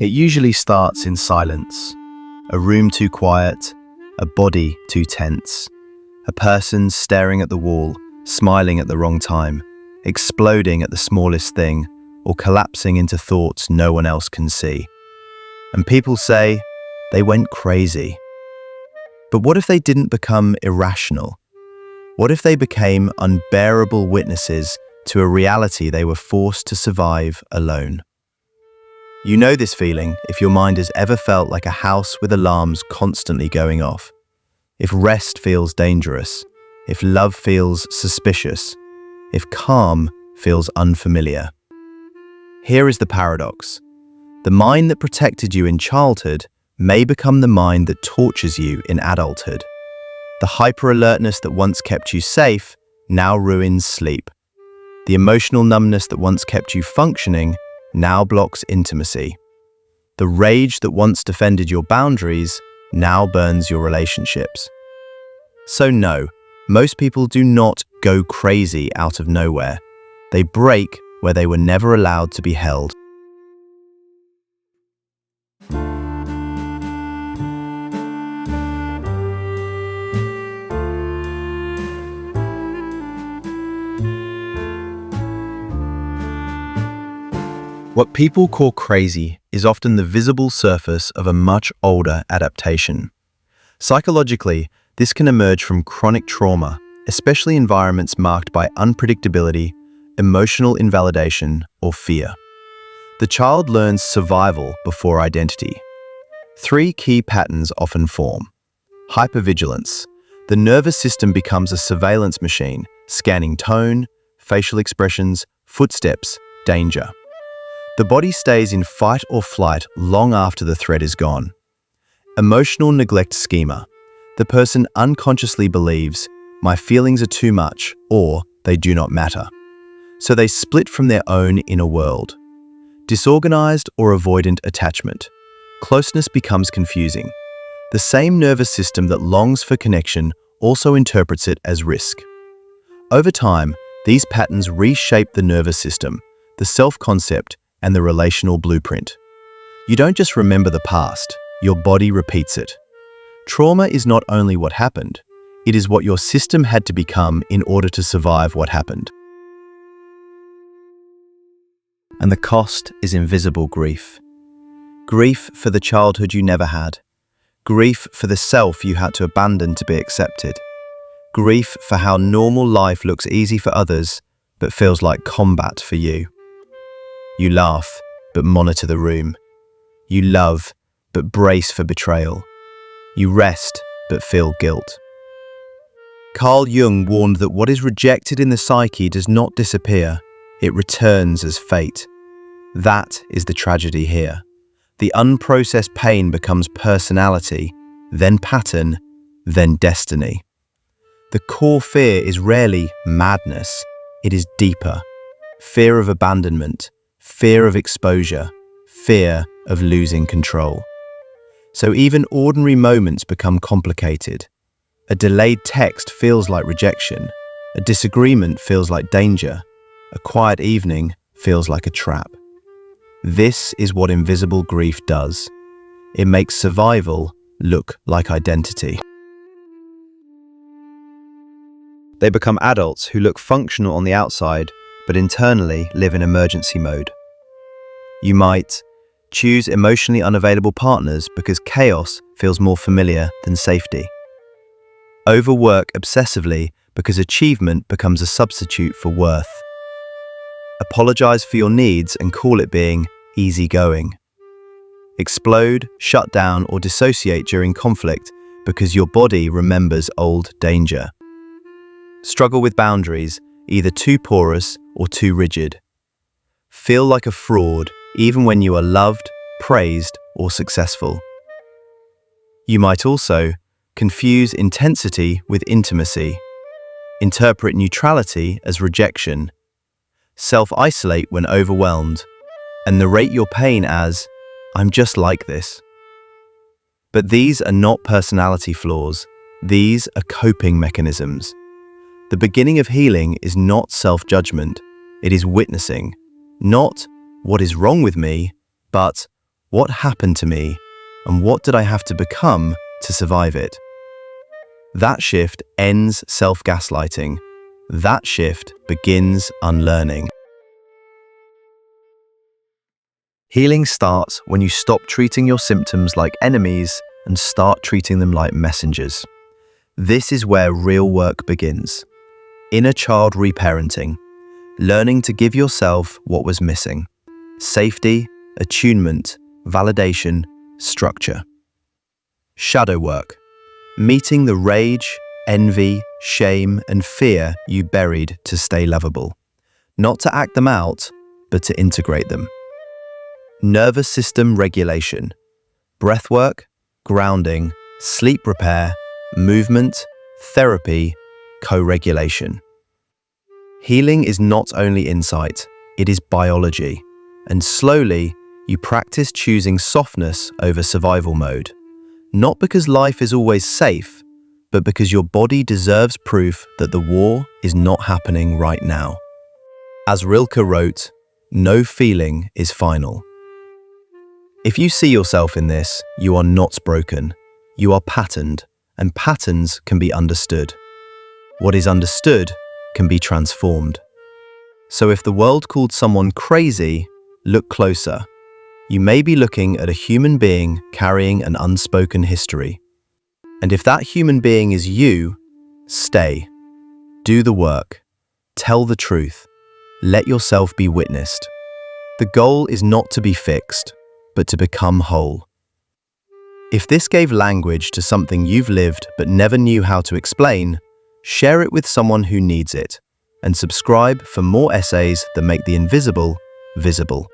It usually starts in silence, a room too quiet, a body too tense, a person staring at the wall, smiling at the wrong time, exploding at the smallest thing, or collapsing into thoughts no one else can see. And people say they went crazy. But what if they didn't become irrational? What if they became unbearable witnesses to a reality they were forced to survive alone? You know this feeling if your mind has ever felt like a house with alarms constantly going off. If rest feels dangerous, if love feels suspicious, if calm feels unfamiliar. Here is the paradox. The mind that protected you in childhood may become the mind that tortures you in adulthood. The hyper-alertness that once kept you safe now ruins sleep. The emotional numbness that once kept you functioning now blocks intimacy. The rage that once defended your boundaries now burns your relationships. So no, most people do not go crazy out of nowhere. They break where they were never allowed to be held. What people call crazy is often the visible surface of a much older adaptation. Psychologically, this can emerge from chronic trauma, especially environments marked by unpredictability, emotional invalidation, or fear. The child learns survival before identity. 3 key patterns often form. Hypervigilance. The nervous system becomes a surveillance machine, scanning tone, facial expressions, footsteps, danger. The body stays in fight or flight long after the threat is gone. Emotional neglect schema. The person unconsciously believes, my feelings are too much, or they do not matter. So they split from their own inner world. Disorganized or avoidant attachment. Closeness becomes confusing. The same nervous system that longs for connection also interprets it as risk. Over time, these patterns reshape the nervous system, the self-concept, and the relational blueprint. You don't just remember the past, your body repeats it. Trauma is not only what happened, it is what your system had to become in order to survive what happened. And the cost is invisible grief. Grief for the childhood you never had. Grief for the self you had to abandon to be accepted. Grief for how normal life looks easy for others, but feels like combat for you. You laugh, but monitor the room. You love, but brace for betrayal. You rest, but feel guilt. Carl Jung warned that what is rejected in the psyche does not disappear, it returns as fate. That is the tragedy here. The unprocessed pain becomes personality, then pattern, then destiny. The core fear is rarely madness, it is deeper. Fear of abandonment, fear of exposure, fear of losing control. So even ordinary moments become complicated. A delayed text feels like rejection. A disagreement feels like danger. A quiet evening feels like a trap. This is what invisible grief does. It makes survival look like identity. They become adults who look functional on the outside, but internally live in emergency mode. You might choose emotionally unavailable partners because chaos feels more familiar than safety. Overwork obsessively because achievement becomes a substitute for worth. Apologize for your needs and call it being easygoing. Explode, shut down, or dissociate during conflict because your body remembers old danger. Struggle with boundaries, either too porous or too rigid. Feel like a fraud even when you are loved, praised, or successful. You might also confuse intensity with intimacy, interpret neutrality as rejection, self-isolate when overwhelmed, and narrate your pain as, I'm just like this. But these are not personality flaws, these are coping mechanisms. The beginning of healing is not self-judgment, it is witnessing, not what is wrong with me, but What happened to me, and what did I have to become to survive it? That shift ends self-gaslighting. That shift begins unlearning. Healing starts when you stop treating your symptoms like enemies and start treating them like messengers. This is where real work begins. Inner child reparenting, learning to give yourself what was missing: safety, attunement, validation, structure. Shadow work, meeting the rage, envy, shame, and fear you buried to stay lovable. Not to act them out, but to integrate them. Nervous system regulation, breathwork, grounding, sleep repair, movement, therapy, co-regulation. Healing is not only insight, it is biology, and slowly you practice choosing softness over survival mode. Not because life is always safe, but because your body deserves proof that the war is not happening right now. As Rilke wrote, "No feeling is final." If you see yourself in this, you are not broken. You are patterned, and patterns can be understood. What is understood can be transformed. So if the world called someone crazy, look closer. You may be looking at a human being carrying an unspoken history. And if that human being is you, stay. Do the work. Tell the truth. Let yourself be witnessed. The goal is not to be fixed, but to become whole. If this gave language to something you've lived but never knew how to explain, share it with someone who needs it, and subscribe for more essays that make the invisible visible.